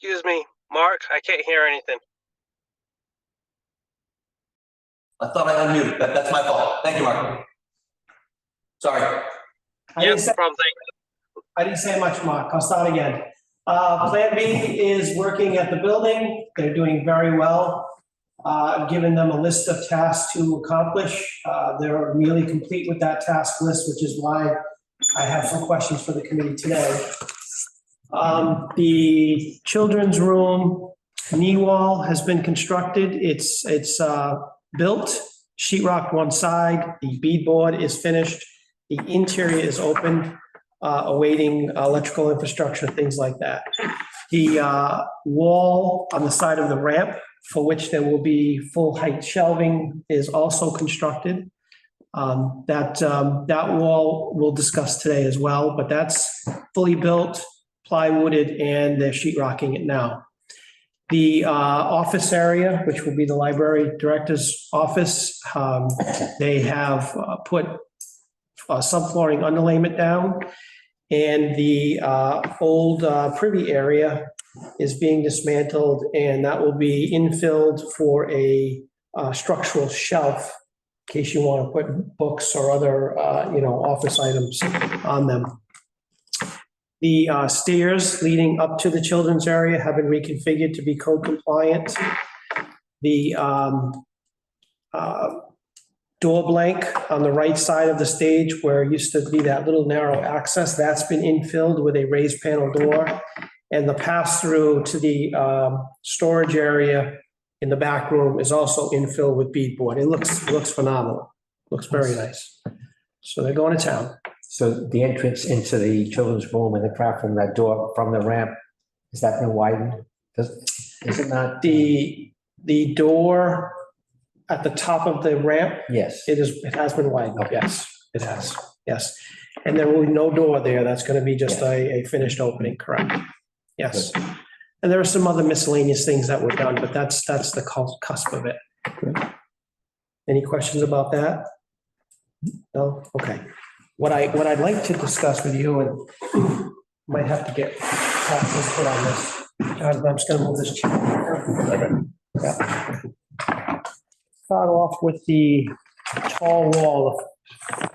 Excuse me, Mark, I can't hear anything. I thought I unmuted. That's my fault. Thank you, Mark. Sorry. Yeah, no problem. Thank you. I didn't say much, Mark. I'll start again. Plan B is working at the building. They're doing very well. Given them a list of tasks to accomplish. They're really complete with that task list, which is why I have some questions for the committee today. The children's room knee wall has been constructed. It's built, sheetrock one side. The beadboard is finished. The interior is open, awaiting electrical infrastructure, things like that. The wall on the side of the ramp, for which there will be full height shelving, is also constructed. That wall we'll discuss today as well, but that's fully built, plywooded, and they're sheetrocking it now. The office area, which will be the library director's office, they have put subflooring underlayment down, and the old privy area is being dismantled, and that will be infilled for a structural shelf in case you want to put books or other, office items on them. The stairs leading up to the children's area have been reconfigured to be code compliant. The door blank on the right side of the stage, where it used to be that little narrow access, that's been infilled with a raised panel door. And the pass-through to the storage area in the back room is also infilled with beadboard. It looks phenomenal. Looks very nice. So they're going to town. So the entrance into the children's room and the craft from that door from the ramp, has that been widened? Is it not? The door at the top of the ramp, Yes. it has been widened. Yes, it has. Yes. And there will be no door there. That's going to be just a finished opening, correct? Yes. And there are some other miscellaneous things that were done, but that's the cusp of it. Any questions about that? No? Okay. What I'd like to discuss with you, and might have to get input on this. I'm just going to move this chair. Yeah. Start off with the tall wall. I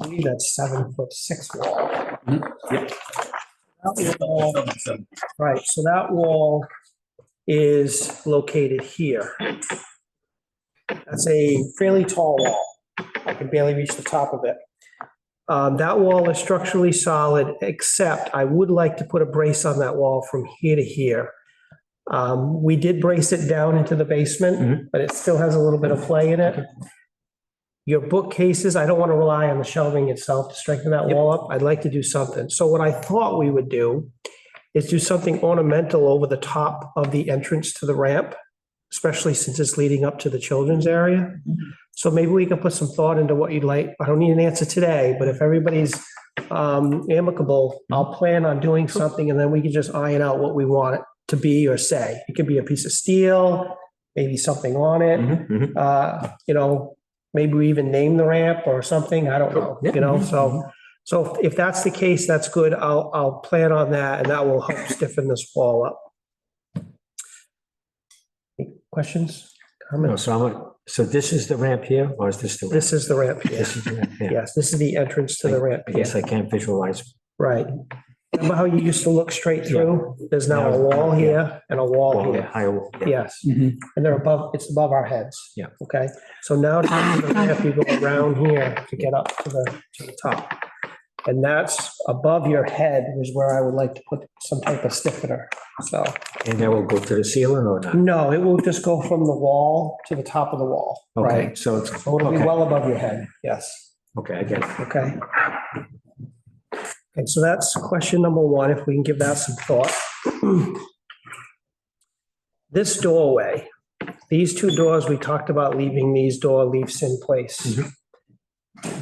believe that's 7'6" wall. Yep. That wall, right, so that wall is located here. That's a fairly tall wall. I can barely reach the top of it. That wall is structurally solid, except I would like to put a brace on that wall from here to here. We did brace it down into the basement, but it still has a little bit of play in it. Your bookcases, I don't want to rely on the shelving itself to strengthen that wall up. I'd like to do something. So what I thought we would do is do something ornamental over the top of the entrance to the ramp, especially since it's leading up to the children's area. So maybe we can put some thought into what you'd like. I don't need an answer today, but if everybody's amicable, I'll plan on doing something, and then we can just iron out what we want it to be or say. It could be a piece of steel, maybe something on it. Maybe we even name the ramp or something. I don't know, So if that's the case, that's good. I'll plan on that, and that will help stiffen this wall up. Any questions, comments? So this is the ramp here, or is this the? This is the ramp here. This is the ramp here. Yes, this is the entrance to the ramp I here. guess I can't visualize. Right. Remember how you used to look straight through? There's now a wall here and a wall here. Higher wall. Yes, and they're above, it's above our heads. Yeah. Okay, so now to get to the ramp, you go around here to get up to the top. And that's above your head is where I would like to put some type of stiffener, so. And that will go to the ceiling or not? No, it will just go from the wall to the top of the wall, Okay, right? so it's, So it'll be okay, well above your head, yes, okay, I get it. okay. Okay, so that's question number one, if we can give that some thought. This doorway, these two doors, we talked about leaving these door leafs in place.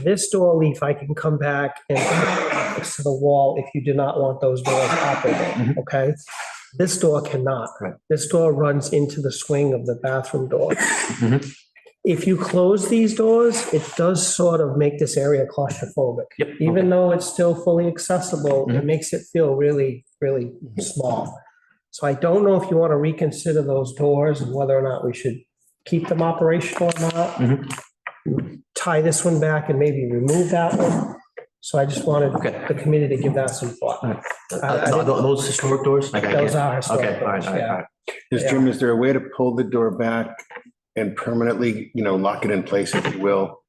This door leaf, I can come back and put next to the wall if you do not want those doors operating, okay? This door cannot. Right. This door runs into the swing of the bathroom door. If you close these doors, it does sort of make this area claustrophobic. Yep. Even though it's still fully accessible, it makes it feel really, really small. So I don't know if you want to reconsider those doors and whether or not we should keep them operational or not. Tie this one back and maybe remove that one. So I just wanted Okay. the committee to give that some thought. I didn't- Those historic doors? Like, I Those can't- are historic Okay, all right, doors, all right, all yeah. right. Jim, is there a way to pull the door back and permanently, lock it in place, if you will,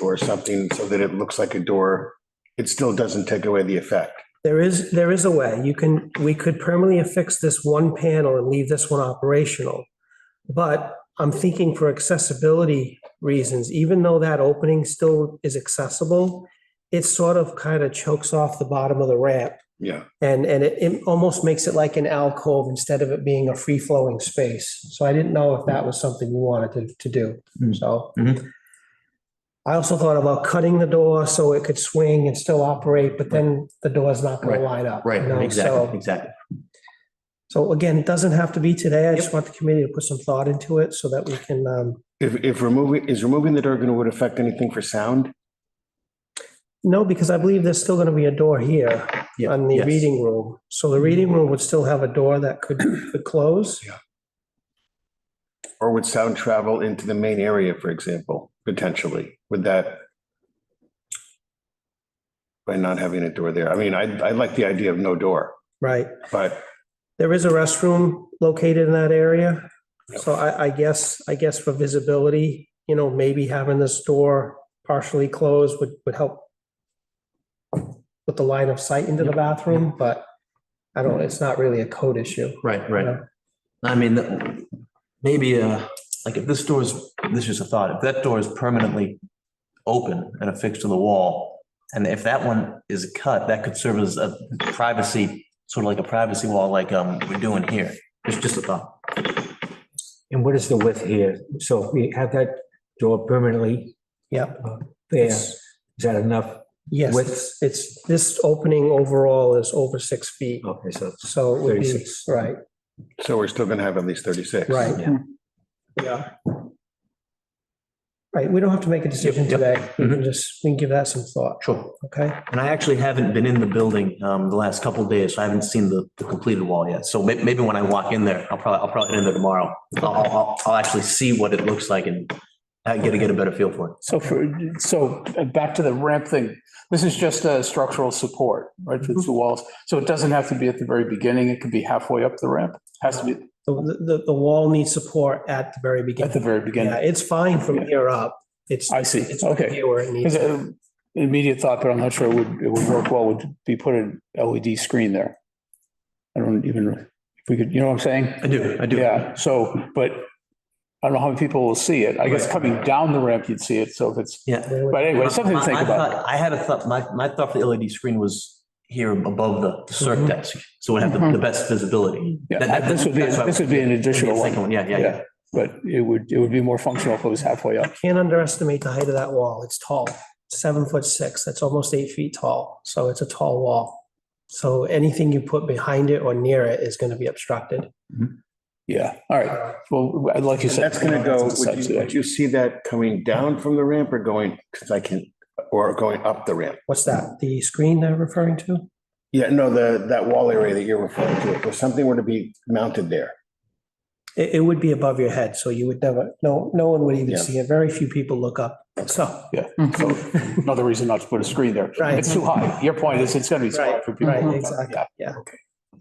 or something so that it looks like a door? It still doesn't take away the effect. There is a way. We could permanently affix this one panel and leave this one operational. But I'm thinking for accessibility reasons, even though that opening still is accessible, it sort of kind of chokes off the bottom of the ramp. Yeah. And it almost makes it like an alcove instead of it being a free-flowing space. So I didn't know if that was something you wanted to do, so. Mhm. I also thought about cutting the door so it could swing and still operate, but then the door's not gonna Right, line up. Right, you know, exactly, so- exactly. So again, it doesn't have to be today. I just want the committee to put some thought into it so that we can, If removing the door going to affect anything for sound? no, because I believe there's still gonna be a door here Yeah, on the yes. reading room. So the reading room would still have a door that could close. Or would sound travel into the main area, for example, potentially? Would that? By not having a door there? I mean, I like the idea of no door, Right. but There is a restroom located in that area. So I guess for visibility, maybe having this door partially closed would help with the line of sight into the bathroom, but it's not really a code issue. Right, you right. know? I mean, maybe, like if this is just a thought, if that door is permanently open and affixed to the wall, and if that one is cut, that could serve as a privacy, sort of like a privacy wall, like we're doing here. It's just a thought. And what is the width here? So if we have that door permanently Yep. there, is that enough? Yes, Width? it's, this opening overall is over 6 feet. Okay, so So it would be, 36. right, so we're still going to have at least 36. right. Yeah. Yeah. Right, we don't have to make a decision Yep, yep. today. We can give that some thought, Sure. okay? And I actually haven't been in the building the last couple of days, so I haven't seen the completed wall yet. So maybe when I walk in there, I'll probably head in there tomorrow. I'll actually see what it looks like and get a better feel for it. So back to the ramp thing, this is just a structural support, right, for the two walls. So it doesn't have to be at the very beginning. It could be halfway up the ramp. Has to be The wall needs support at the very at beginning. the very Yeah, beginning. it's fine from here up. It's, I see. it's Okay. here where it needs. Because immediate thought, but I'm not sure it would work well, would be put an LED screen there. I don't even, if we could, you know what I'm saying? I do. Yeah, so, but I don't know how many people will see it. I guess coming down the ramp, you'd see it. So if it's, Yeah. but anyway, something to think I about. thought- I had a thought, my thought for the LED screen was here above the circ desk, so it would have the best visibility. Yeah, this would be an additional one. Yeah. But it would be more functional if it was halfway up. Can't underestimate the height of that wall. It's tall, 7'6". That's almost 8 feet tall. So it's a tall wall. So anything you put behind it or near it is going to be obstructed. Yeah, all right. Well, like you And said. that's going to go, that's a would you see that coming down from the ramp or going, or going up the ramp? What's that? The screen they're referring to? Yeah, no, that wall area that you're referring to, if something were to be mounted there. It would be above your head, so you would never, no one would even Yeah. see it. Very few people look up. So, Yeah, so another reason not to put a screen there. Right. It's too high. Your point is it's gonna be too high for people. right, to look up. exactly. Yeah,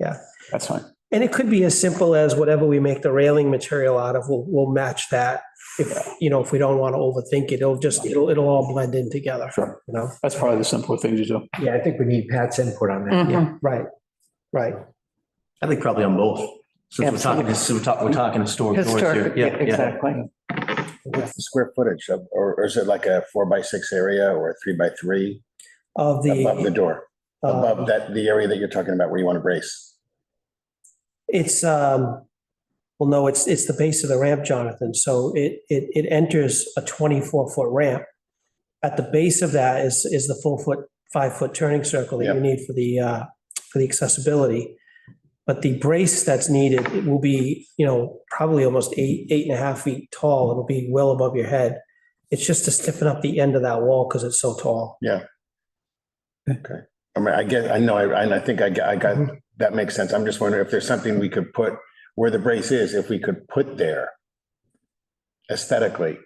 Yeah. that's fine. And it could be as simple as whatever we make the railing material out of, we'll match that. If we don't want to overthink it, it'll all blend in together, Sure. you know? That's probably the simpler thing to do. Yeah, I think we need Pat's input on that. Yeah. Right. I think probably on both. Since we're talking historic doors here. Yeah. Exactly. What's the square footage of, or is it like a 4x6 area or a 3x3 Of above the door? Above the, the area that you're talking about where you want to brace? it's, well, no, it's the base of the ramp, Jonathan. So it enters a 24-foot ramp. At the base of that is the 5-foot turning circle that Yep. you need for the accessibility. But the brace that's needed, it will be, probably almost 8.5 feet tall. It'll be well above your head. It's just to stiffen up the end of that wall because it's so tall. Yeah. Okay. I mean, I think I got that makes sense. I'm just wondering if there's something we could put where the brace is, if we could put there aesthetically.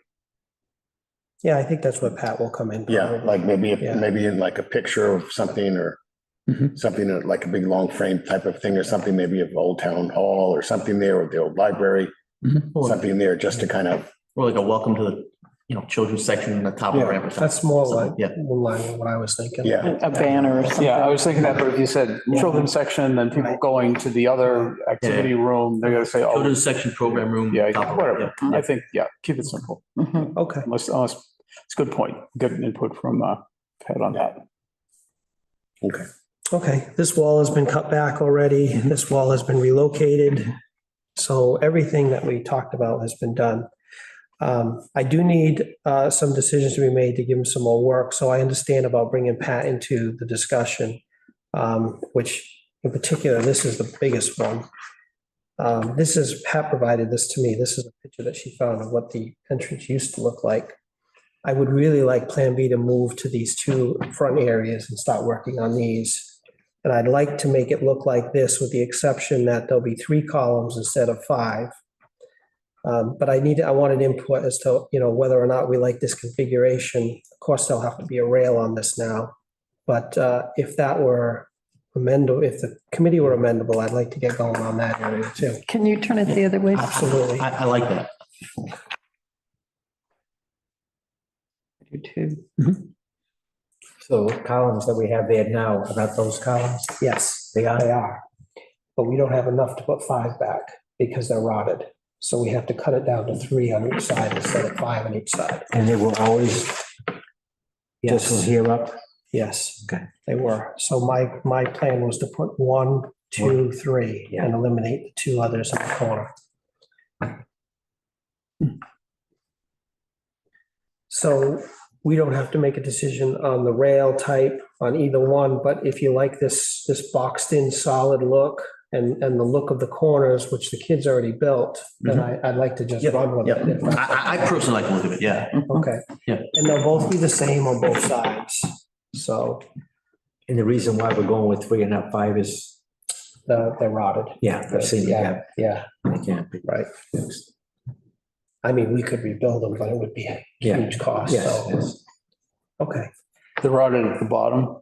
Yeah, I think that's what Pat will come in. Yeah, probably. like maybe, Yeah. maybe in like a picture of something or Mhm. something like a big long frame type of thing or something, maybe of Old Town Hall or something there, or the old library, Or something there just to kind of, like a welcome to the, children's section in the top of the Yeah, ramp or something. That's more like, Yeah. in line with what I was thinking. yeah. A banner or something. Yeah, I was thinking that, but if you said children's section, then people going to the other activity room, they're gonna say, oh, Children's section, program room. yeah, top of it, whatever. yeah. I think, yeah, keep it simple. Mhm. Okay, Unless, it's a good point. Good input from Pat on that. Okay. okay. This wall has been cut back already. This wall has been relocated. So everything that we talked about has been done. I do need some decisions to be made to give him some more work. So I understand about bringing Pat into the discussion, which in particular, this is the biggest one. This is, Pat provided this to me. This is a picture that she found of what the entrance used to look like. I would really like Plan B to move to these two front areas and start working on these. And I'd like to make it look like this with the exception that there'll be 3 columns instead of 5. But I wanted input as to, whether or not we like this configuration. Of course, there'll have to be a rail on this now. But if that were amendable, if the committee were amendable, I'd like to get going on that area too. Can you turn it the other way? Absolutely. I like that. You too. So columns that we have there now, about those columns, Yes, they are. they are. But we don't have enough to put 5 back because they're rotted. So we have to cut it down to 3 on each side instead of 5 on each side. And they will always just from Yes, here up. yes. Okay. They were. So my plan was to put 1, 2, 3 Yeah. and eliminate the 2 others in the corner. So we don't have to make a decision on the rail type on either one, but if you like this boxed in solid look and the look of the corners, which the kids already built, then I'd like to just Yep, run with yep. it. if that's I personally like the look of it, yeah. okay. Yeah. And they'll both be the same on both sides. So And the reason why we're going with 3 and not 5 is, they're rotted. yeah, I've seen Yeah, that. yeah, They can't be right. fixed. I mean, we could rebuild them, but it would be a Yeah. huge cost, Yes, so, yes. okay, The rotted at the bottom.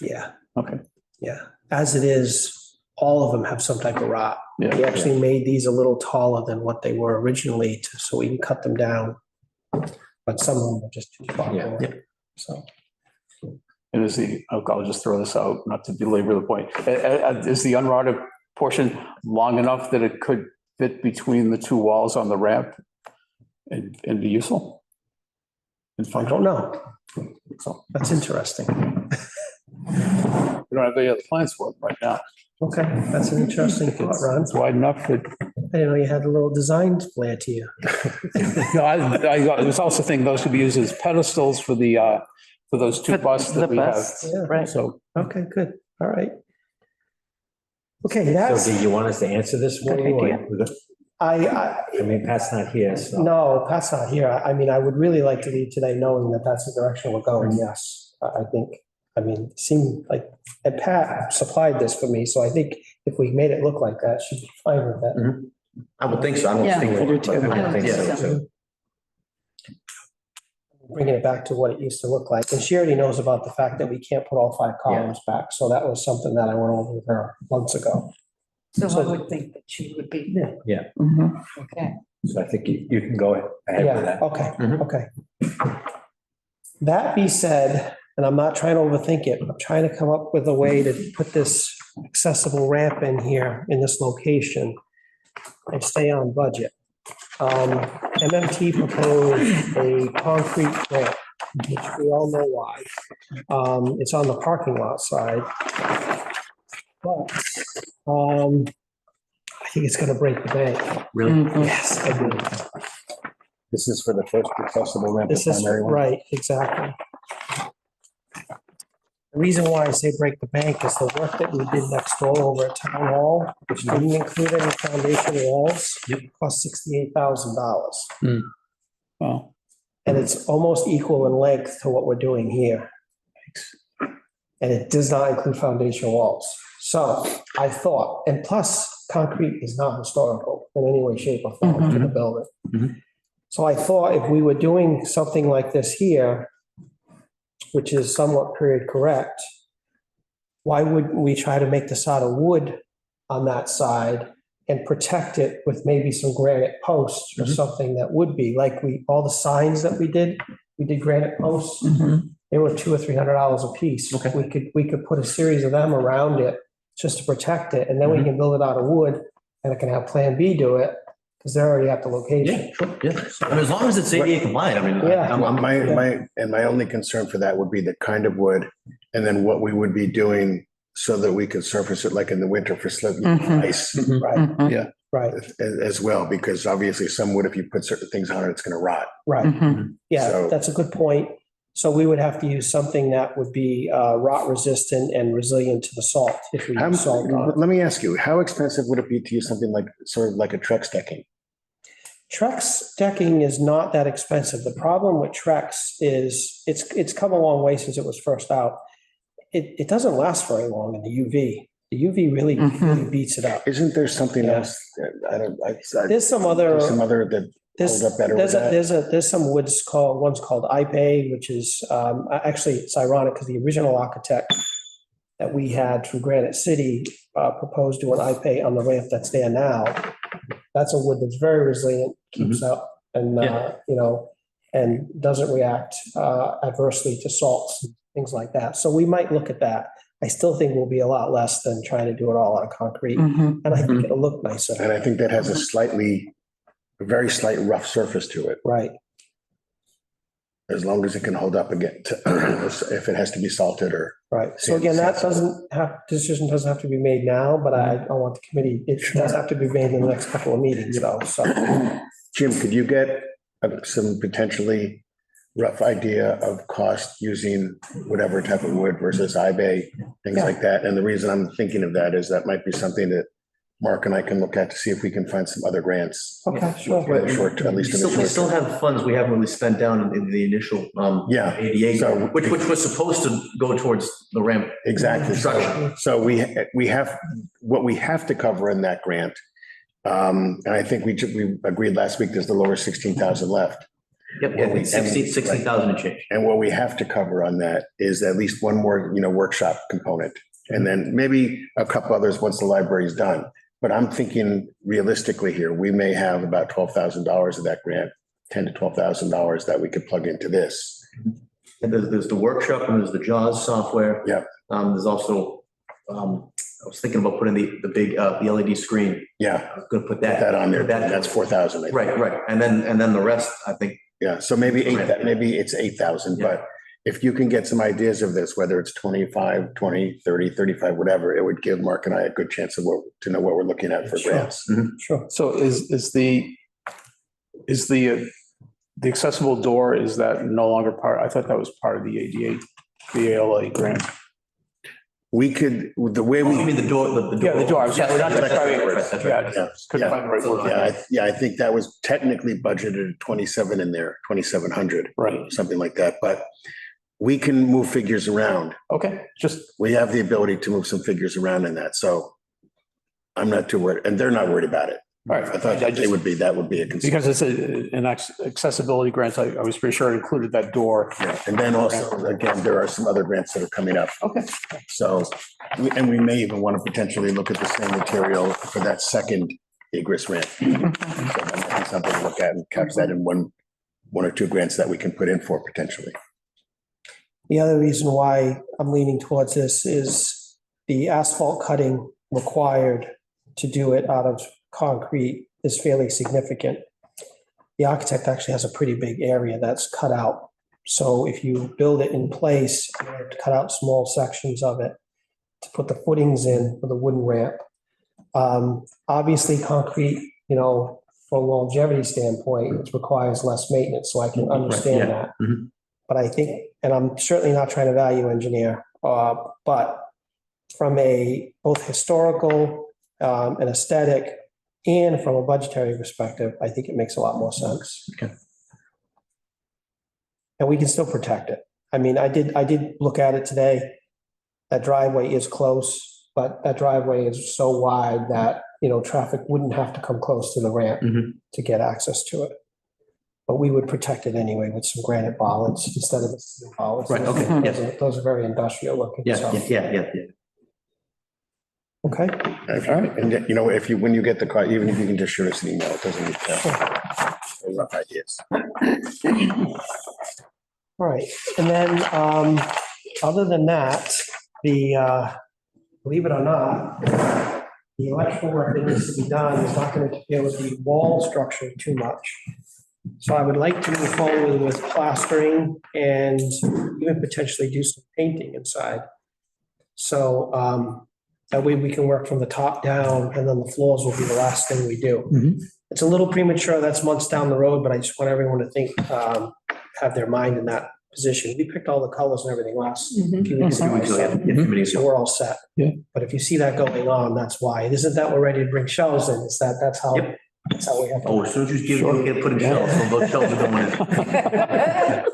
yeah, Okay. yeah. As it is, all of them have some type of rot. We Yeah. actually made these a little taller than what they were originally, so we can cut them down. But some of them are just too far. Yeah. forward. So, And I'll just throw this out, not to belabor the point. Is the unrotted portion long enough that it could fit between the 2 walls on the ramp and be useful? And I functional? don't know. So That's interesting. we don't have any other plans for it right now. Okay, that's an interesting thought, Ron. It's wide enough that, I didn't know you had a little design flair to you. no, I was also thinking those could be used as pedestals for those 2 For busts the that we have. busts, Yeah. right. So Okay, good. All right. Okay, So that's, do you want us to answer this one? Good idea. I mean, Pat's not here, so. no, Pat's not here. I mean, I would really like to leave today knowing that that's the direction we're going, yes. I think, it seemed like, and Pat supplied this for me, so I think if we made it look like that, she'd be fine with that. I would think so. I don't Yeah, think. I do too. I think so, Yeah. too. Bringing it back to what it used to look like. And she already knows about the fact that we can't put all 5 columns back. So that was something that I went over with her months ago. So I would think that she would be, Mhm. okay. So I think you can go ahead with Yeah, that. okay, Mhm. okay. That being said, and I'm not trying to overthink it, I'm trying to come up with a way to put this accessible ramp in here in this location and stay on budget. MMT proposed a concrete ramp, which we all know why. It's on the parking lot side. But I think it's gonna break the bank. Really? Mhm. Yes, I do. This is for the first accessible ramp, the This is, primary one. right, exactly. The reason why I say break the bank is the work that we did next door over at Town Hall, which didn't include any foundation walls, cost $68,000. well, And it's almost equal in length to what we're doing here. And it does not include foundation walls. So I thought, and plus, concrete is not historical in any way, shape, or form to the building. Mhm. So I thought if we were doing something like this here, which is somewhat period correct, why wouldn't we try to make this out of wood on that side and protect it with maybe some granite posts or something that would be like all the signs that we did granite posts. They were $200 or $300 a piece. Okay. We could put a series of them around it just to protect it, and then we can build it out of wood, and it can have Plan B do it, because they're already at the location. Yeah, sure, yeah. I mean, as long as it's ADA compliant, I mean, Yeah. My only concern for that would be the kind of wood, and then what we would be doing so that we could surface it like in the winter for slip ice Right. Right, as well, because obviously some wood, if you put certain things on it, it's gonna rot. right. Yeah, So- that's a good point. So we would have to use something that would be rot resistant and resilient to the salt if we use salt on it. Let me ask you, how expensive would it be to use something like, sort of like a Trex decking? Trex decking is not that expensive. The problem with Trex is it's come a long way since it was first out. It doesn't last very long in the UV. The UV really beats it up. Isn't there something Yeah. else? There's some other. There's some other that There's, hold up better with that? there's some woods one's called Ipe, which is, actually, it's ironic because the original architect that we had from Granite City proposed doing Ipe on the ramp that's there now. That's a wood that's very resilient, keeps up and, and doesn't react adversely to salts, and things like that. So we might look at that. I still think we'll be a lot less than trying to do it all out of concrete. And I think it'll look nicer. And I think that has a very slight rough surface to it, Right. as long as it can hold up again, if it has to be salted or. Right. So again, decision doesn't have to be made now, but I want the committee, it does have to be made in the next couple of meetings though, so. Jim, could you get some potentially rough idea of cost using whatever type of wood versus iBay, things like that? And the reason I'm thinking of that is that might be something that Mark and I can look at to see if we can find some other grants. Okay, sure. In the short, at least in the We short. still have funds we haven't really spent down in the initial Yeah, ADA, so- which was supposed to go towards the ramp Exactly. construction. So we have, what we have to cover in that grant. And I think we agreed last week, there's the lower 16,000 left. Yep, Well, we- 60,000 and change. And what we have to cover on that is at least one more, workshop component. And then maybe a couple others once the library is done. But I'm thinking realistically here, we may have about $12,000 of that grant, $10,000 to $12,000 that we could plug into this. And there's the workshop and there's the JAWS software. Yep. There's also, I was thinking about putting the big, the LED screen. Yeah, I was gonna put put that on there. That, That's 4,000. I think. right. And then the rest, I think, Yeah, so maybe it's 8,000, but if you can get some ideas of this, whether it's 25, 20, 30, 35, whatever, it would give Mark and I a good chance to know what we're looking at for Sure. grants. Sure. So is the accessible door, is that no longer part? I thought that was part of the ADA, the ALA grant. We could, the way you we, mean the door, the door. Yeah, the door, I'm sorry, not the That's right, driving. that's right. Yeah, couldn't find the right word. I think that was technically budgeted at 27 in there, 2,700, Right, something like that, but we can move figures around. okay, just, We have the ability to move some figures around in that, so I'm not too worried, and they're not worried about it. all right. I thought that would be a concern. Because it's an accessibility grant, I was pretty sure it included that door. Yeah, and then also, again, there are some other grants that are coming up. Okay. So, and we may even want to potentially look at the same material for that second egress ramp. So that might be something to look at and catch that in one or two grants that we can put in for potentially. The other reason why I'm leaning towards this is the asphalt cutting required to do it out of concrete is fairly significant. The architect actually has a pretty big area that's cut out. So if you build it in place, you have to cut out small sections of it to put the footings in for the wooden ramp. Obviously, concrete, from a longevity standpoint, it requires less maintenance, so I can understand that. Mhm. But I think, and I'm certainly not trying to value engineer, but from a both historical and aesthetic and from a budgetary perspective, I think it makes a lot more sense. Okay. And we can still protect it. I mean, I did look at it today. That driveway is close. but that driveway is so wide that, traffic wouldn't have to come close to the ramp Mhm. to get access to it. But we would protect it anyway with some granite bollards instead of the steel bollards. Right, okay, Those are very industrial looking, Yeah, so, yeah. okay. And if when you get the car, even if you can just shoot us an email, it doesn't need to. Rough ideas. All right, and then, other than that, believe it or not, the electrical work that needs to be done is not going to interfere with the wall structure too much. So I would like to move forward with plastering and even potentially do some painting inside. So, that way we can work from the top down, and then the floors will be the last thing we do. Mhm. It's a little premature, that's months down the road, but I just want everyone to think, have their mind in that position. We picked all the colors and everything last few weeks ago, so we're all set. Yeah. But if you see that going on, that's why. It isn't that we're ready to bring shelves in, it's that's how Yep. we have Oh, to. as soon as you give, you get putting shelves, so those shelves are going in.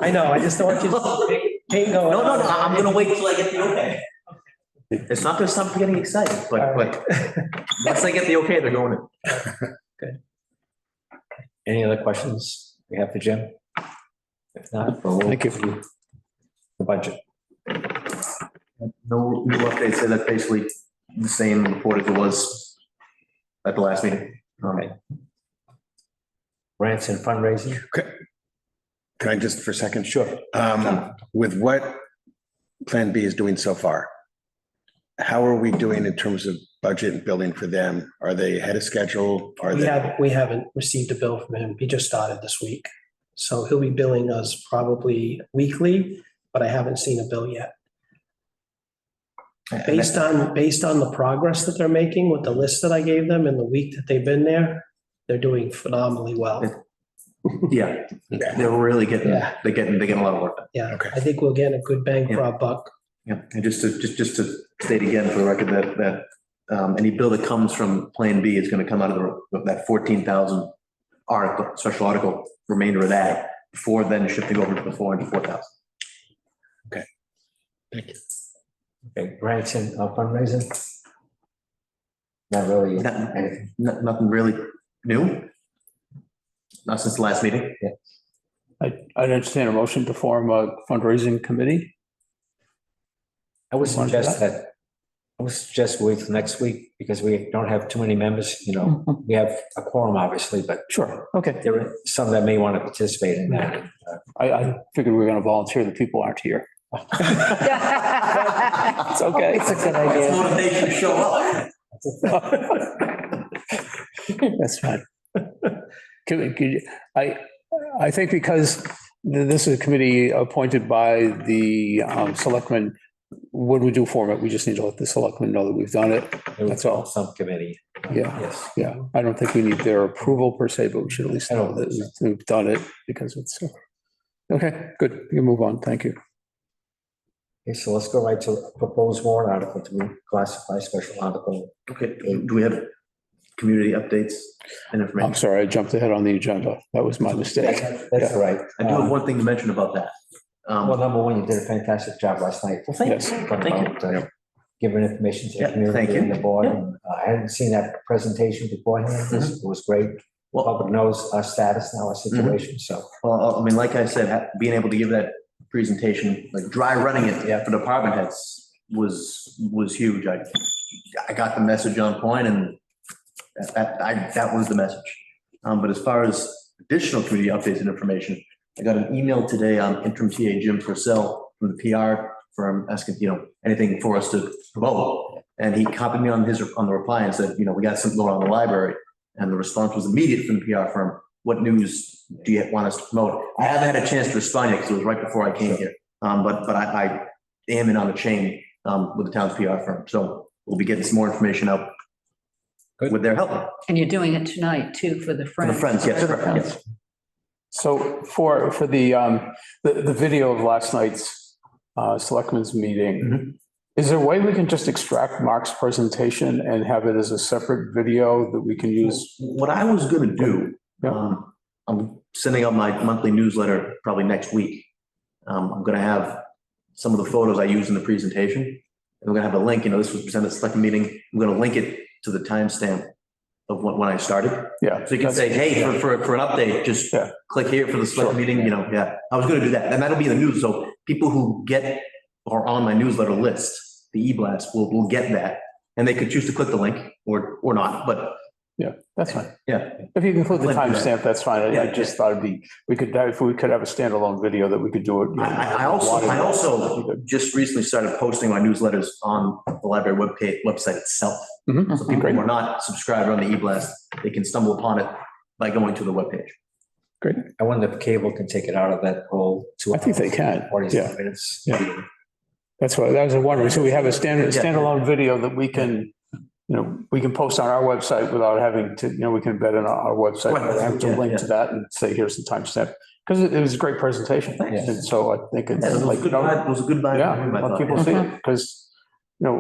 I know, I just don't want you to paint going. No, I'm gonna wait till I get the okay. It's not gonna stop me getting excited, All but right. once I get the okay, they're going in. Any other questions we have for Jim? If not, we'll Thank you. move to the budget. No new updates, so that's basically the same report as it was at the last meeting. Okay. Grants and fundraising? Can I just for a second? Sure. With what Plan B is doing so far, how are we doing in terms of budget and billing for them? Are they ahead of schedule? Are they? We haven't received a bill from him. He just started this week. So he'll be billing us probably weekly, but I haven't seen a bill yet. Based on the progress that they're making with the list that I gave them and the week that they've been there, they're doing phenomenally well. Yeah, they're really getting, Yeah. they're getting a lot of work done. Yeah, Okay. I think we'll get a good bang for our buck. Yeah, and just to state again for the record that any bill that comes from Plan B is gonna come out of that 14,000 article, special article, remainder of that, before then shifting over to the 404,000. Okay, grants and fundraising? Not really anything. Nothing really new. Not since the last meeting. I'd entertain a motion to form a fundraising committee. I would suggest wait till next week because we don't have too many members, we have a quorum obviously, but Sure, okay. there are some that may want to participate in that. I figured we were going to volunteer, the people aren't here. It's okay. It's a good idea. Motivation to show up. That's fine. I think because this is a committee appointed by the selectmen, when we do form it, we just need to let the selectmen know that we've done it. That's all. Subcommittee, Yeah, yes. yeah. I don't think we need their approval per se, but we should at least know that we've done it because it's, okay, good. You can move on. Thank you. Okay, so let's go right to proposed warrant article to reclassify special article. Okay, do we have community updates and I'm information? sorry, I jumped ahead on the agenda. That was my mistake. That's all right. I do have one thing to mention about that. Well, number one, you did a fantastic job last night. Well, thank Yes. you. Thank you. About, giving information to the Yeah, thank community you. and the board. Yeah. And I hadn't seen that presentation beforehand. It was great. Well, Public knows our status now, our situation, so. well, I mean, like I said, being able to give that presentation, like dry running it for department heads was huge. I got the message on point and that was the message. But as far as additional community updates and information, I got an email today on interim TA Jim Purcell from the PR firm asking, anything for us to promote. And he copied me on the reply and said, we got something going on in the library. And the response was immediate from the PR firm. What news do you want us to promote? I haven't had a chance to respond yet because it was right before I came here. But I am in on the chain with the town's PR firm. So we'll be getting some more information out with their help. And you're doing it tonight too for the For friends. the friends, yes, For the correct, friends. yes. So for the video of last night's selectmen's meeting, is there a way we can just extract Mark's presentation and have it as a separate video that we can use? What I was gonna do, I'm sending out my monthly newsletter probably next week. I'm gonna have some of the photos I use in the presentation we're gonna have a link, this was presented at the select meeting. I'm gonna link it to the timestamp of when I started. Yeah. So you can say, hey, for an update, just Yeah. click here for the select Sure. meeting, yeah. I was gonna do that, and that'll be in the news, so people who are on my newsletter list, the e-blast, will get that. And they could choose to click the link or not, but Yeah, that's fine. yeah. If you can include the Click that. timestamp, that's fine. I Yeah, just thought if we could have a standalone video that we could do it. you know, I also just recently started posting my newsletters on the library website itself. Mhm. So people Great. who are not subscribed on the e-blast, they can stumble upon it by going to the webpage. Great. I wonder if cable can take it out of that whole 2 I think they can, 47 yeah. minutes. Yeah. That's what, that was wondering. So we have a Yeah. standalone video that we can, we can post on our website without having to, we can embed in our website. Right. Have to Yeah, link yeah. to that and say, here's the timestamp. Because it was a great presentation. Thanks. And so I think it's It was like, a good vibe, it was a good vibe. yeah, let people see it. Because,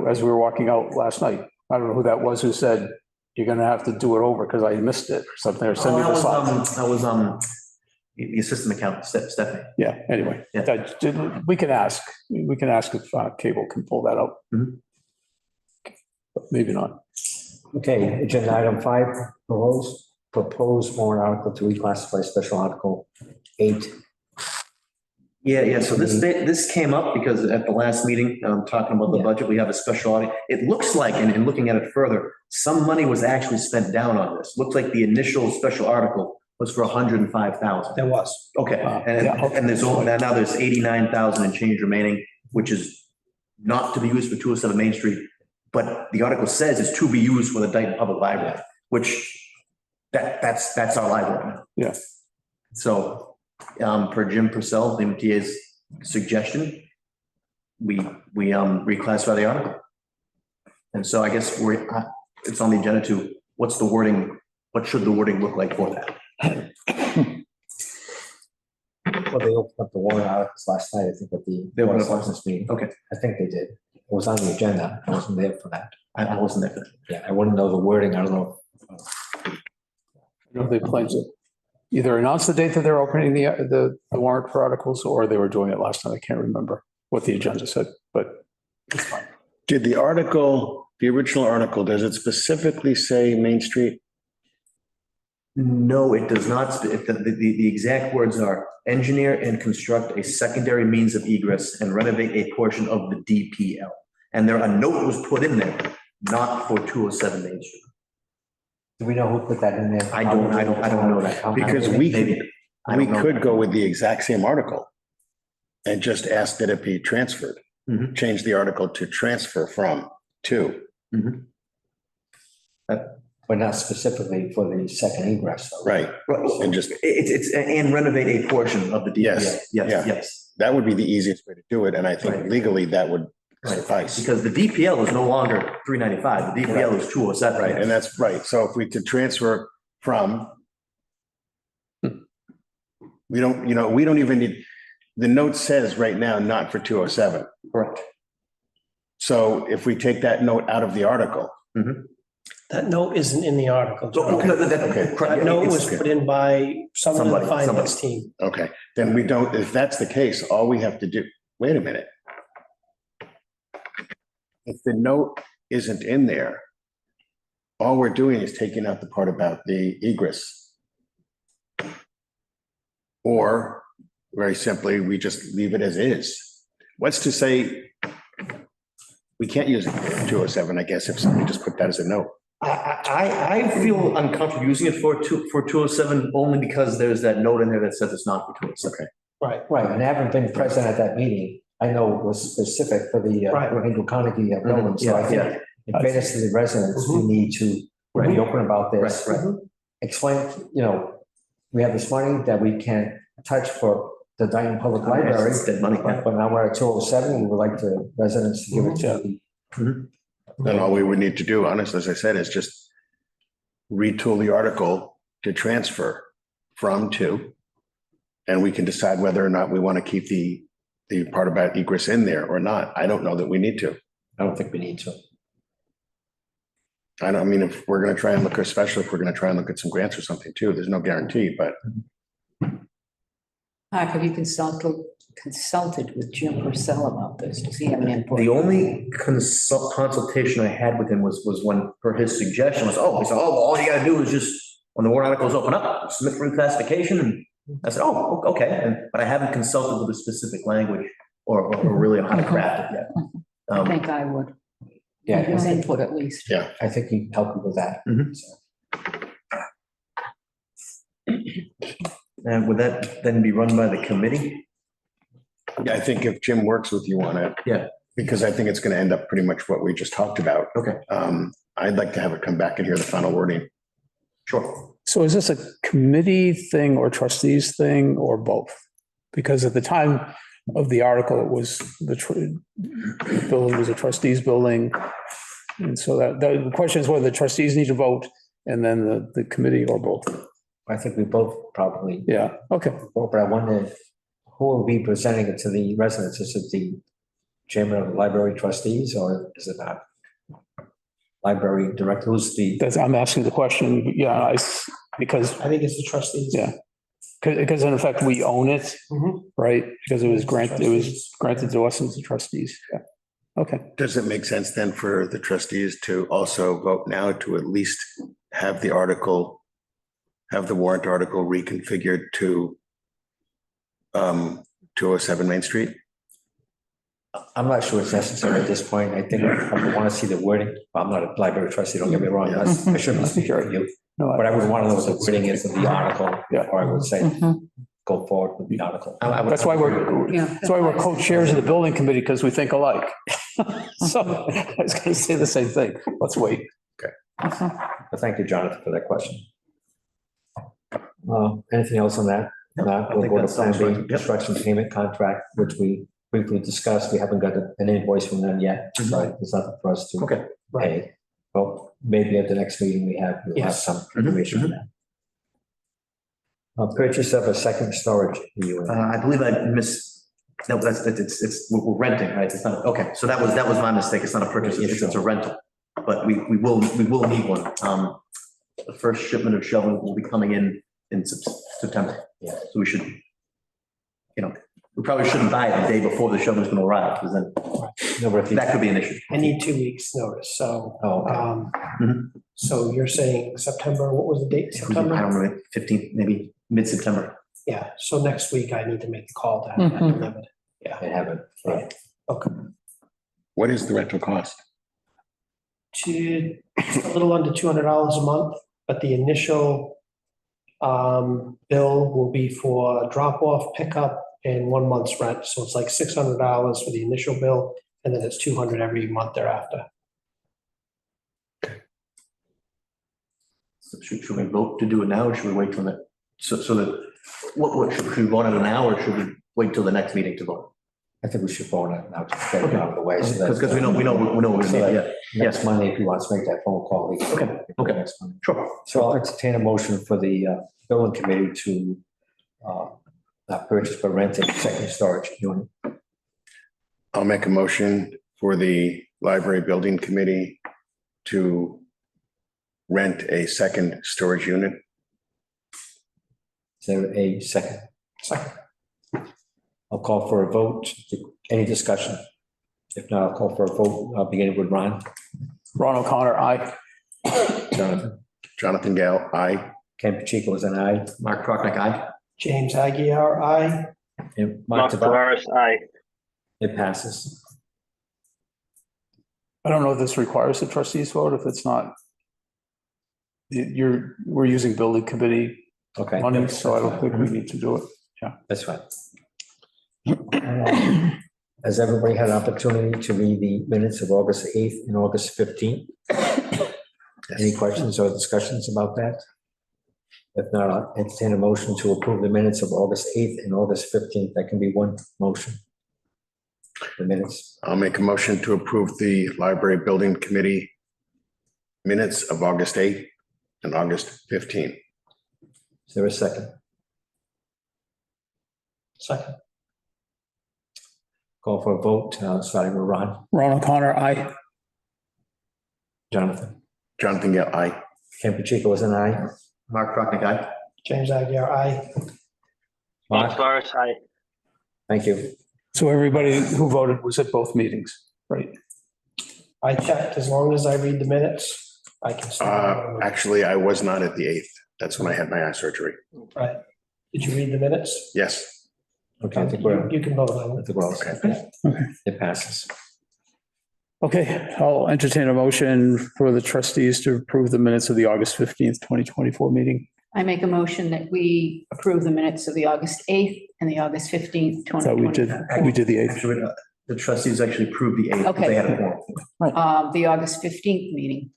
as we were walking out last night, I don't know who that was who said, you're going to have to do it over because I missed it or something, or send me the slides. That was the assistant accountant, Stephanie. Yeah, anyway, Yeah. we can ask if cable can pull that out. Mhm. But maybe not. Okay, agenda item 5, proposed warrant article to reclassify special article 8. Yeah, so this came up because at the last meeting, talking about the budget, we have a special audit. It looks like, and looking at it further, some money was actually spent down on this. Looked like the initial special article was for 105,000. There was. Okay, Yeah. and now there's 89,000 and change remaining, which is not to be used for 207 Main Street. But the article says it's to be used for the Dayton Public Library, which that's our library now. Yeah. So, per Jim Purcell, the MTA's suggestion, we reclassify the article. And so I guess it's on the agenda to, what's the wording, what should the wording look like for that? Well, they opened up the warrant articles last night, I think, at the They opened up- business meeting. Okay. I think they did. It was on the agenda. I wasn't there for that. I wasn't there for that. Yeah, I wouldn't know the wording. I don't know. I know they plan to either announce the date that they're opening the warrant for articles, or they were doing it last night. I can't remember what the agenda said, but it's fine. Did the article, the original article, does it specifically say Main Street? No, it does not. The exact words are engineer and construct a secondary means of egress and renovate a portion of the DPL. And a note was put in there, not for 207 Main Street. Do we know who put that in there? I don't know that. Because we Maybe. could, I we don't know. could go with the exact same article and just ask that it be transferred. Mhm. Change the article to transfer from to. But not specifically for the second egress. though. Right. And just, It's and renovate a portion of the DPL. Yes, Yes, yeah. yes. that would be the easiest way to do it. And I think Right. legally that would Right. suffice. Because the DPL is no longer 395. The DPL is 207. Right, and that's right. So if we could transfer from, we don't, we don't even need, the note says right now, not for 207. Correct. So if we take that note out of the article, That note isn't in the article, So, John. Okay. That note was It's- put in by someone in the Somebody. finance team. okay, then we don't, if that's the case, all we have to do, wait a minute. If the note isn't in there, all we're doing is taking out the part about the egress. Or, very simply, we just leave it as is. What's to say we can't use it for 207, I guess, if somebody just put that as a note. I feel uncomfortable using it for 207 only because there's that note in there that says it's not for 207. Okay. Right. Right, and having been present at that meeting, I know it was specific for the Right. Andrew Carnegie building. So I think in fairness to the residents, we need to be open about this. Right, right. Explain, we have this money that we can't touch for the Dayton Public Library. It's dead money. But now we're at 207, we would like the residents to give it to the. Then all we would need to do, honestly, as I said, is just retool the article to transfer from to, and we can decide whether or not we want to keep the part about egress in there or not. I don't know that we need to. I don't think we need to. I mean, if we're going to try and look, especially if we're going to try and look at some grants or something too, there's no guarantee, but Mark, have you consulted consulted with Jim Purcell about this? Does he have an input? The only consultation I had with him was when, for his suggestion was, he said, all you gotta do is just, when the warrant articles open up, submit for reclassification, and I said, okay, but I haven't consulted with the specific language or really on how to craft it yet. I think I would. Yeah, His input at least. I think he helped you with that. Mhm. So, And would that then be run by the committee? Yeah, I think if Jim works with you on it. Yeah. Because I think it's going to end up pretty much what we just talked about. Okay. I'd like to have it come back and hear the final wording. Sure. So is this a committee thing or trustees thing or both? Because at the time of the article, it was the building was a trustees building. And so that the question is whether the trustees need to vote and then the committee or both. I think we both probably, Yeah, okay. but I wonder who will be presenting it to the residents? Is it the chairman of the library trustees or is it not? Library director, who's the, I'm asking the question, yeah, because, I think it's the trustees. yeah. Because in effect, we own it, Mhm. right? Because it was granted to us as the trustees. Yeah. Okay. Does it make sense then for the trustees to also vote now to at least have the article, have the warrant article reconfigured to 207 Main Street? I'm not sure it's necessary at this point. I think I want to see the wording. I'm not a library trustee, don't get me wrong. I shouldn't be speaking for you. No, But I would want to know what the wording is of the article, Yeah. or I would say, Mhm. go forward with the article. That's why Yeah. that's why we're co-chairs of the building committee, because we think alike. So I was going to say the same thing. Let's wait. But thank you, Jonathan, for that question. Anything else on that? No, Not, I we'll think go to that sounds Plan B, right. Yep. construction payment contract, which we briefly discussed. We haven't got an invoice from them yet, so there's nothing for us to Okay. pay. Well, maybe at the next meeting we'll have Yes. some information on that. Purchase of a second storage unit. I believe I missed, no, we're renting, right? It's not, okay, so that was my mistake. It's not a purchase, it's a rental. But we will need one. The first shipment of shelving will be coming in September. Yeah. So we should, we probably shouldn't buy it the day before the shelving's gonna arrive, because then No, but if you- that could be an issue. I need 2 weeks notice, so, Oh, okay. Mhm. so you're saying September, what was the date? I September? don't know, 15th, maybe mid-September. Yeah, so next week I need to make the call to have that Mhm. delivered. They haven't, right? Okay. What is the rental cost? A little under $200 a month, but the initial bill will be for drop-off, pickup, and 1 month's rent. So it's like $600 for the initial bill, and then it's $200 every month thereafter. So should we vote to do it now, or should we wait till the, so that, what, should we vote on it now, or should we wait till the next meeting to vote? I think we should vote on it now to get it out of the way. so that- Because we know what we So need, that yeah. Next Monday, if he wants to make that phone call. he can. Okay. Next Monday. Sure. So I'll entertain a motion for the building committee to not purchase but rent a second storage unit. I'll make a motion for the library building committee to rent a second storage unit. Is there a second? Second. I'll call for a vote. Any discussion? If not, I'll call for a vote, beginning with Ron. Ron O'Connor, aye. Jonathan. Jonathan Gale, aye. Ken Pacheco is an aye. Mark Proknik, aye. James Aguirre, aye. And Mark Mark Tabar. Tavares, aye. It passes. I don't know if this requires a trustees vote, if it's not. We're using building committee Okay. money, so I don't think we need to do it. That's fine. Has everybody had an opportunity to read the minutes of August 8th and August 15th? Any questions or discussions about that? If not, I'll entertain a motion to approve the minutes of August 8th and August 15th. That can be one motion. The minutes. I'll make a motion to approve the library building committee minutes of August 8th and August 15th. Is there a second? Second. Call for a vote, starting with Ron. Ron O'Connor, aye. Jonathan. Jonathan Gale, aye. Ken Pacheco is an aye. Mark Proknik, aye. James Aguirre, aye. Mark Mark, Tavares, aye. Thank you. So everybody who voted was at both meetings, right? I checked, as long as I read the minutes, I can. Actually, I was not at the 8th. That's when I had my eye surgery. Right. Did you read the minutes? Yes. Okay, I think we're, You can vote on I it. think we're all set. It passes. Okay, I'll entertain a motion for the trustees to approve the minutes of the August 15th, 2024 meeting. I make a motion that we approve the minutes of the August 8th and the August 15th, So we did 2024. the 8th. Actually, the trustees actually approved the 8th. Okay. They had a quorum. The August 15th meeting.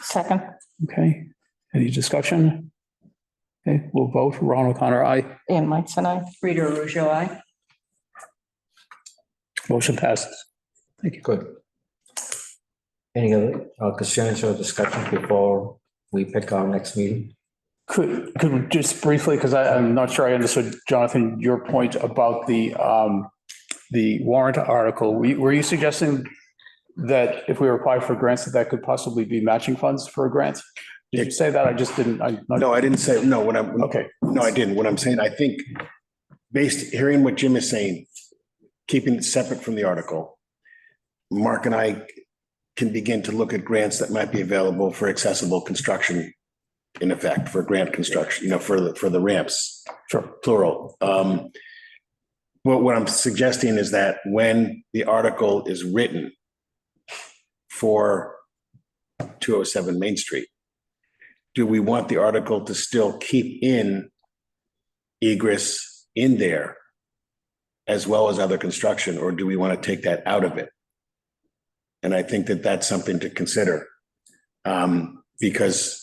Second. Okay, any discussion? Okay, we'll vote. Ron O'Connor, aye. And Mike's and I. Rita Russo, aye. Motion passes. Thank you. Good. Any other concerns or discussions before we pick our next meeting? Could we just briefly, because I'm not sure I understood, Jonathan, your point about the warrant article. Were you suggesting that if we apply for grants, that could possibly be matching funds for a grant? Did you say that? I just didn't. No, I didn't say, no, Okay, no, I didn't. What I'm saying, I think, hearing what Jim is saying, keeping it separate from the article, Mark and I can begin to look at grants that might be available for accessible construction, in effect, for grant construction, for the ramps, sure. plural. What I'm suggesting is that when the article is written for 207 Main Street, do we want the article to still keep in egress in there as well as other construction, or do we want to take that out of it? And I think that that's something to consider. Because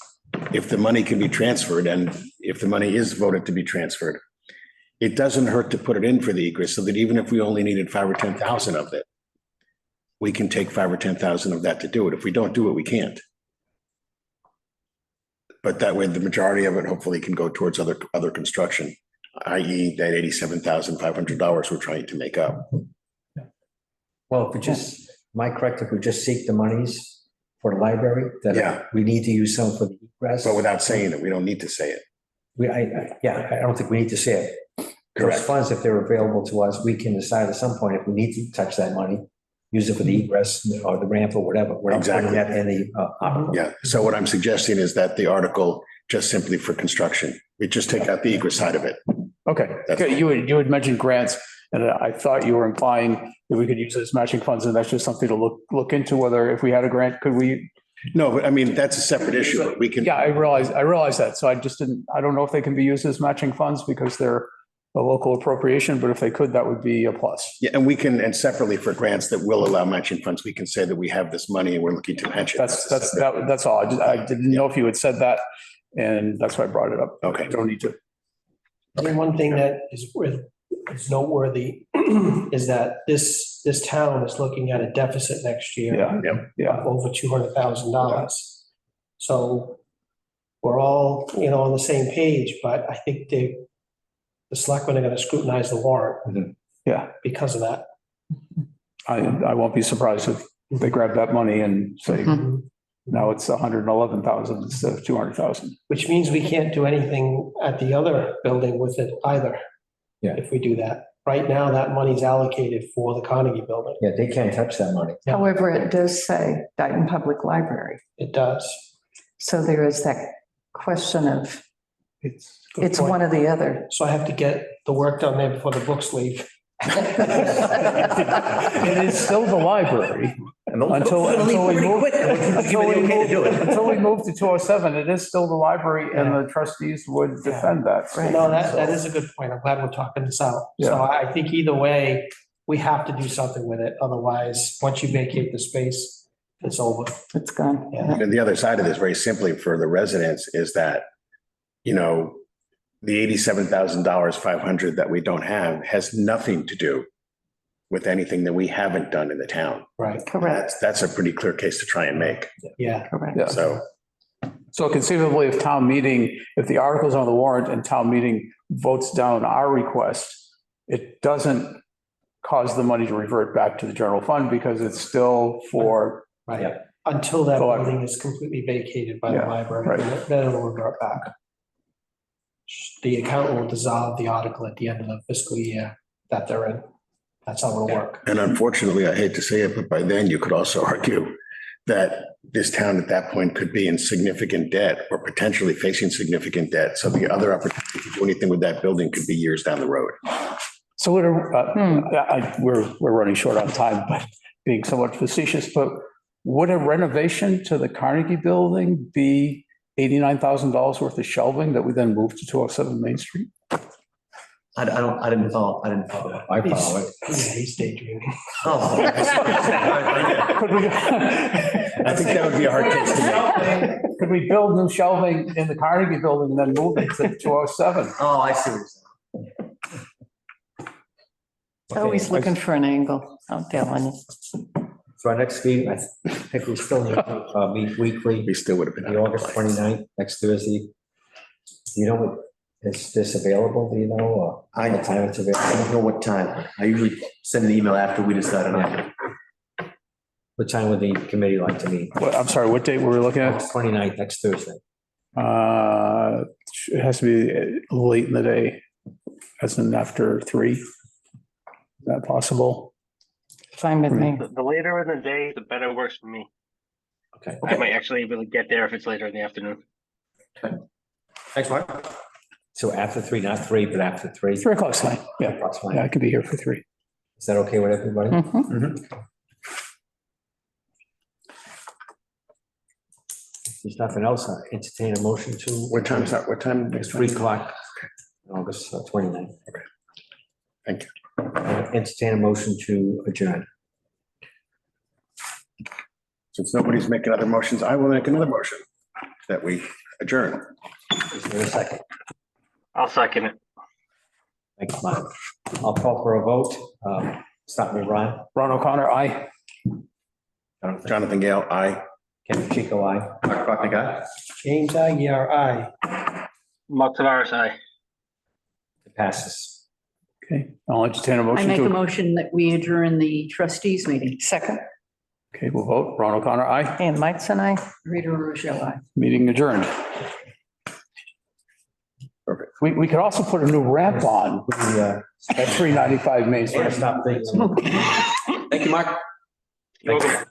if the money can be transferred, and if the money is voted to be transferred, it doesn't hurt to put it in for the egress, so that even if we only needed 5 or 10,000 of it, we can take 5 or 10,000 of that to do it. If we don't do it, we can't. But that way, the majority of it hopefully can go towards other construction, i.e. that $87,500 we're trying to make up. Well, if we just, am I correct, if we just seek the monies for the library, Yeah. that we need to use some for the egress? But without saying it, we don't need to say it. I don't think we need to say it. Those Correct. funds, if they're available to us, we can decide at some point if we need to touch that money, use it for the egress or the ramp or whatever. We're not putting Exactly. that in the article. Yeah, so what I'm suggesting is that the article just simply for construction, we just take out the egress side of it. Okay, That's okay, you had mentioned grants, and I thought you were implying that we could use it as matching funds, and that's just something to look into, whether if we had a grant, could we? No, but I mean, that's a separate issue. We can. Yeah, I realize that, so I don't know if they can be used as matching funds because they're a local appropriation, but if they could, that would be a plus. Yeah, and we can, and separately for grants that will allow matching funds, we can say that we have this money and we're looking to match it. That's all. I didn't know if you had said that, and that's why I brought it up. Okay. Don't need to. I mean, one thing that is noteworthy is that this town is looking at a deficit next year. Yeah. Of over $200,000. So we're all, on the same page, but I think the selectmen are going to scrutinize the warrant. Yeah. Because of that. I won't be surprised if they grab that money and say, now it's 111,000 instead of 200,000. Which means we can't do anything at the other building with it either. Yeah. If we do that. Right now, that money's allocated for the Carnegie Building. Yeah, they can't touch that money. Yeah. However, it does say Dayton Public Library. It does. So there is that question of, Good it's point. one or the other. So I have to get the work done there before the books leave. It is still the library until we move. Until we move to 207, it is still the library, and the trustees would defend that. Right. No, that is a good point. I'm glad we're talking this out. So Yeah. I think either way, we have to do something with it. Otherwise, once you vacate the space, it's over. It's gone. Yeah. And the other side of this, very simply for the residents, is that, the $87,000, 500 that we don't have has nothing to do with anything that we haven't done in the town. Right. Correct, That's a pretty clear case to try and make. Yeah. correct. Yeah. So, Conceivably, if the article's on the warrant and town meeting votes down our request, it doesn't cause the money to revert back to the general fund because it's still for, Right. Until that The library. building is completely vacated by the Yeah, library, right. then it'll revert back. The account will dissolve the article at the end of the fiscal year. that they're in. That's how it'll work. And unfortunately, I hate to say it, but by then you could also argue that this town at that point could be in significant debt or potentially facing significant debt. So the other opportunity to do anything with that building could be years down the road. So we're running short on time, but being somewhat facetious, but would a renovation to the Carnegie Building be $89,000 worth of shelving that we then move to 207 Main Street? I didn't follow that. I follow it. He's daydreaming. Oh. Could we, I think that would be a hard case to make. could we build new shelving in the Carnegie Building and then move it to 207? Oh, I see what you're saying. Always looking for an angle, I'm telling you. So our next meeting, I think we still need to meet weekly, We still would have been. the August 29th, next Thursday. You know, what is this available, do you know, or what time it's I available? don't know what time. I usually send an email after we decide on it. What time would the committee like to meet? I'm sorry, what date were we looking at? August 29th, next Thursday. It has to be late in the day, as in after 3. Is that possible? Fine with me. The later in the day, the better works for me. Okay. I might actually be able to get there if it's later in the afternoon. Thanks, Mark. So after 3, not 3, but after 3. 3 o'clock's fine. Yeah, That's fine. yeah, I could be here for 3. Is that okay with everybody? Mhm. If there's nothing else, I entertain a motion to. What time is that? What time? It's 3 o'clock, August 29th. Thank you. Entertain a motion to adjourn. Since nobody's making other motions, I will make another motion that we adjourn. Is there a second? I'll second it. Thank you, Mark. I'll call for a vote. Start me, Ron. Ron O'Connor, aye. Jonathan Gale, aye. Ken Chico, aye. Mark Rocknick, aye? James Aguirre, aye. Mark Tavares, aye. It passes. Okay, I'll entertain a I motion make a to, motion that we adjourn the trustees meeting. Second, okay, we'll vote. Ron O'Connor, aye. and Mike's and I. Rita Rochelle, aye. Meeting adjourned. Perfect. We could also put a new ramp on We, at 395 Main Street. stop things. Thank you, Mark. You're welcome.